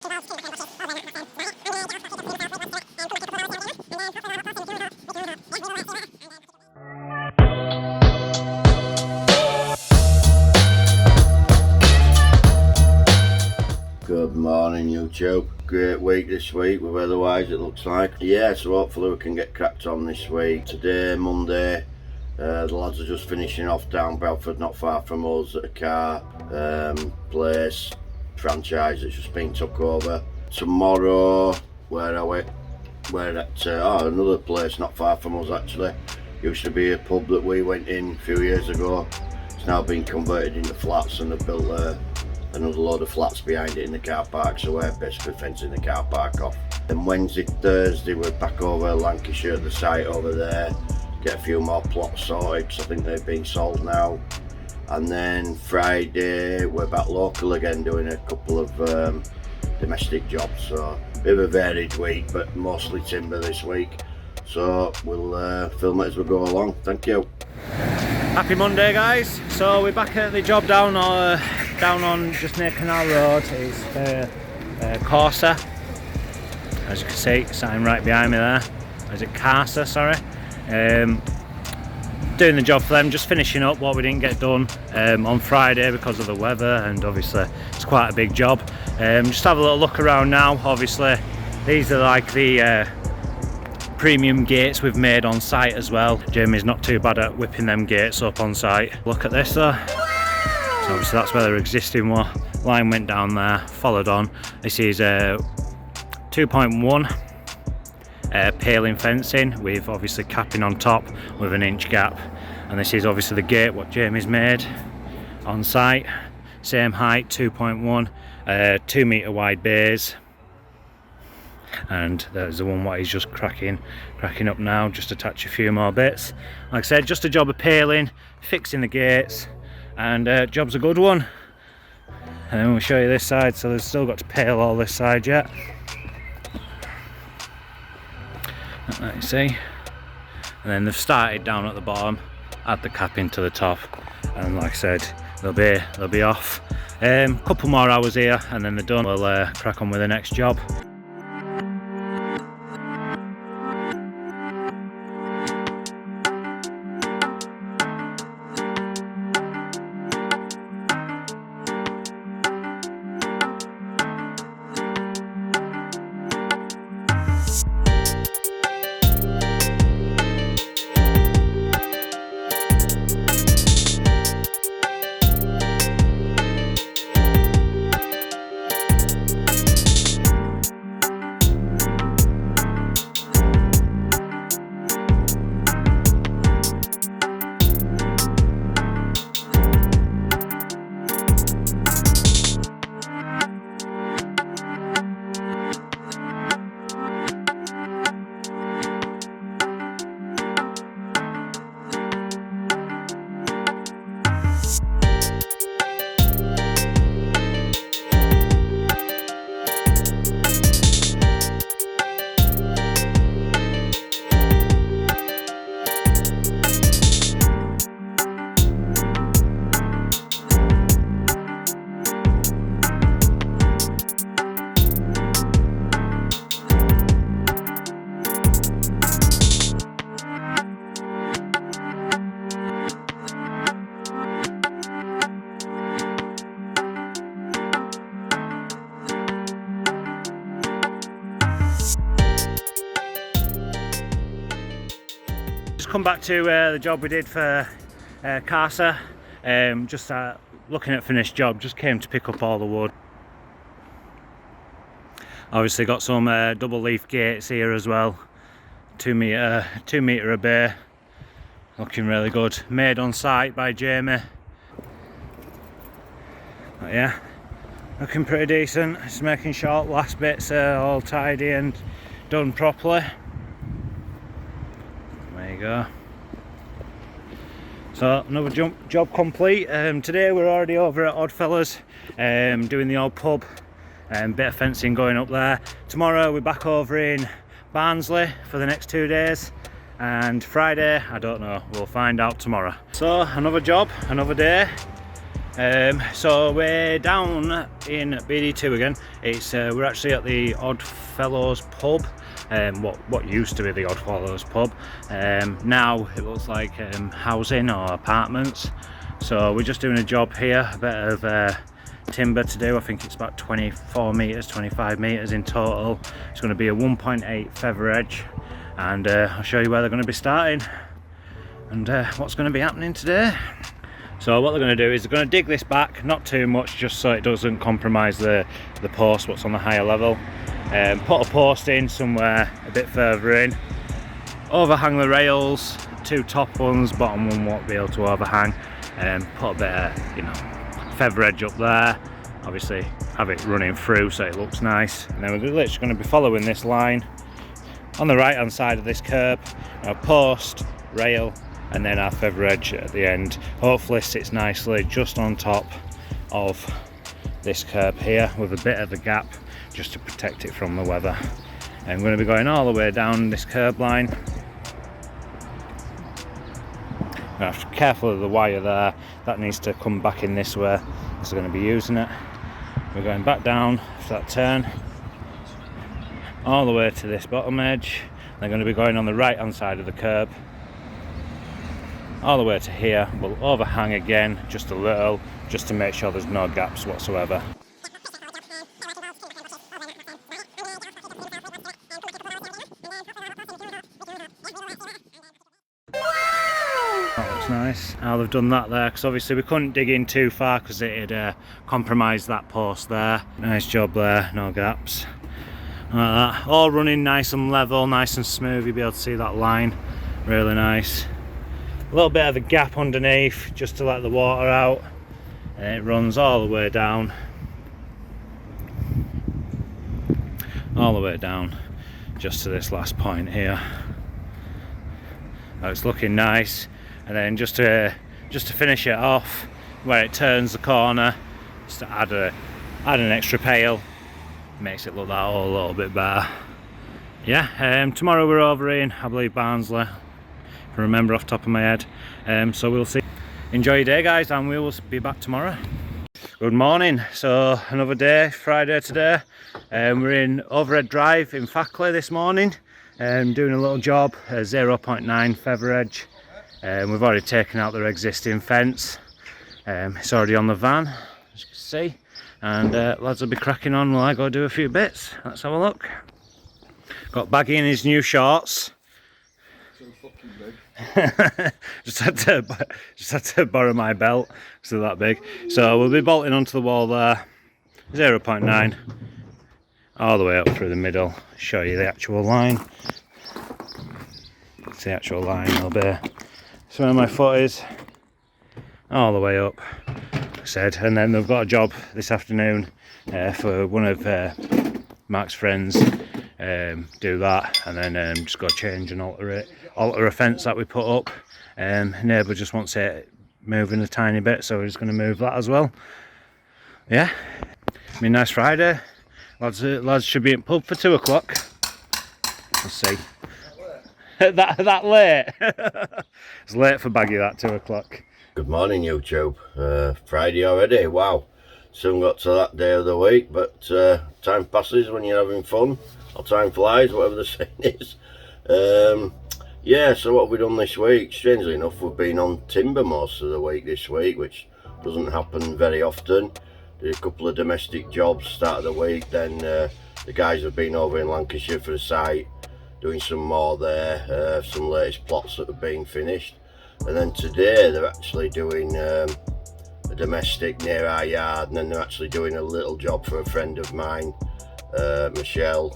Good morning YouTube. Great week this week with weather-wise, it looks like. Yeah, so hopefully we can get cracked on this week. Today, Monday, the lads are just finishing off down Bradford, not far from us, at a car place, franchise that's just been took over. Tomorrow, where are we? We're at another place not far from us actually. Used to be a pub that we went in a few years ago. It's now been converted into flats and they've built another load of flats behind it in the car park, so we're basically fencing the car park off. Then Wednesday, Thursday we're back over Lancashire at the site over there, get a few more plots sorted because I think they've been sold now. And then Friday we're back local again doing a couple of domestic jobs, so a bit of a varied week but mostly timber this week. So we'll film it as we go along. Thank you. Happy Monday guys. So we're back at the job down on just near Canal Road. It's Corsa, as you can see, sign right behind me there. Is it Carsa, sorry. Doing the job for them, just finishing up what we didn't get done on Friday because of the weather, and obviously it's quite a big job. Just have a little look around now. Obviously these are like the premium gates we've made on site as well. Jamie's not too bad at whipping them gates up on site. Look at this though. So obviously that's where their existing line went down there, followed on. This is 2.1 paling fencing with obviously capping on top with an inch gap. And this is obviously the gate what Jamie's made on site. Same height, 2.1, 2 metre wide bays. And there's the one what he's just cracking up now, just attach a few more bits. Like I said, just a job of paling, fixing the gates, and job's a good one. And then we'll show you this side, so they've still got to pale all this side yet. Like you see. And then they've started down at the bottom, add the capping to the top, and like I said, they'll be off. Couple more hours here and then they're done. We'll crack on with the next job. Come back to the job we did for Carsa. Just looking at finished job, just came to pick up all the wood. Obviously got some double leaf gates here as well, 2 metre a bay, looking really good, made on site by Jamie. But yeah, looking pretty decent. Just making sure last bits are all tidy and done properly. There you go. So another job complete. Today we're already over at Oddfellas, doing the old pub, bit of fencing going up there. Tomorrow we're back over in Barnsley for the next 2 days, and Friday I don't know, we'll find out tomorrow. So another job, another day. So we're down in BD2 again. It's we're actually at the Oddfellows pub, what used to be the Oddfellows pub. Now it looks like housing or apartments. So we're just doing a job here, a bit of timber to do. I think it's about 24 meters, 25 meters in total. It's going to be a 1.8 feather edge, and I'll show you where they're going to be starting and what's going to be happening today. So what they're going to do is they're going to dig this back, not too much, just so it doesn't compromise the post, what's on the higher level. Put a post in somewhere a bit further in, overhang the rails, 2 top ones, bottom one won't be able to overhang, put a bit of, feather edge up there, obviously have it running through so it looks nice. And then we're literally going to be following this line on the right hand side of this curb, post, rail, and then our feather edge at the end hopefully sits nicely just on top of this curb here with a bit of a gap just to protect it from the weather. And I'm going to be going all the way down this curb line. I have to be careful of the wire there, that needs to come back in this way because we're going to be using it. We're going back down after that turn all the way to this bottom edge. They're going to be going on the right hand side of the curb all the way to here. We'll overhang again just a little, just to make sure there's no gaps whatsoever. That looks nice. Now they've done that there, because obviously we couldn't dig in too far because it'd compromise that post there. Nice job there, no gaps. Like that. All running nice and level, nice and smooth. You'll be able to see that line, really nice. A little bit of a gap underneath just to let the water out, and it runs all the way down, just to this last point here. It's looking nice. And then just to finish it off, where it turns the corner, just to add an extra pail, makes it look that whole a little bit better. Yeah, tomorrow we're over in, I believe, Barnsley, if I remember off the top of my head. So we'll see. Enjoy your day, guys, and we will be back tomorrow. Good morning. So another day, Friday today. We're in Overhead Drive in Fackley this morning, doing a little job, a 0.9 feather edge. We've already taken out their existing fence. It's already on the van, as you can see, and lads will be cracking on while I go do a few bits. Let's have a look. Got Baggy in his new shorts. just had to borrow my belt because they're that big. So we'll be bolting onto the wall there, 0.9 all the way up through the middle. Show you the actual line. It's the actual line. It'll be so where my foot is, all the way up, like I said. And then they've got a job this afternoon for one of Mark's friends. Do that, and then just go change and alter a fence that we put up. Neighbour just wants it moving a tiny bit, so we're just going to move that as well. Yeah, I mean, nice Friday. Lads should be in pub for 2 o'clock. Let's see. that late? It's late for Baggy, that 2 o'clock. Good morning, YouTube. Friday already, wow. Soon got to that day of the week, but time passes when you're having fun, or time flies, whatever the saying is. Yeah, so what have we done this week? Strangely enough, we've been on timber most of the week this week, which doesn't happen very often. Did a couple of domestic jobs start of the week, then the guys have been over in Lancashire for the site, doing some more there, some latest plots that have been finished. And then today they're actually doing a domestic near our yard, and then they're actually doing a little job for a friend of mine, Michelle.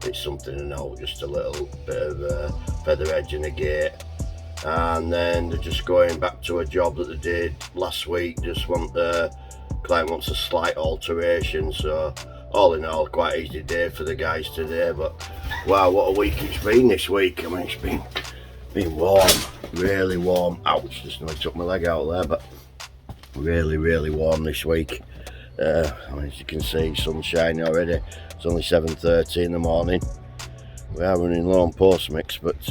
It's something to know, just a little bit of feather edge and a gate. And then they're just going back to a job that they did last week. Just want the client wants a slight alteration, so all in all, quite easy day for the guys today. But wow, what a week it's been this week. I mean, it's been warm, really warm. Ouch, just nearly took my leg out there, but really warm this week. I mean, as you can see, sun's shining already. It's only 7:30 in the morning. We are running low on post mix, but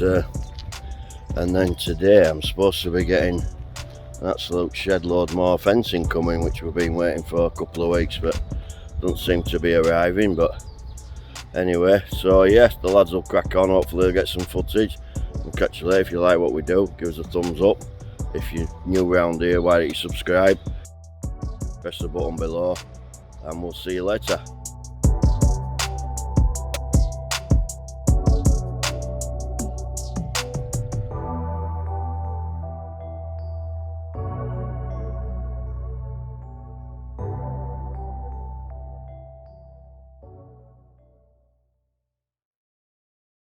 and then today I'm supposed to be getting an absolute shed load more fencing coming, which we've been waiting for a couple of weeks, but doesn't seem to be arriving. But anyway, so yeah, the lads will crack on. Hopefully they'll get some footage. We'll catch you later. If you like what we do, give us a thumbs up. If you're new around here, why don't you subscribe? Press the button below, and we'll see you later.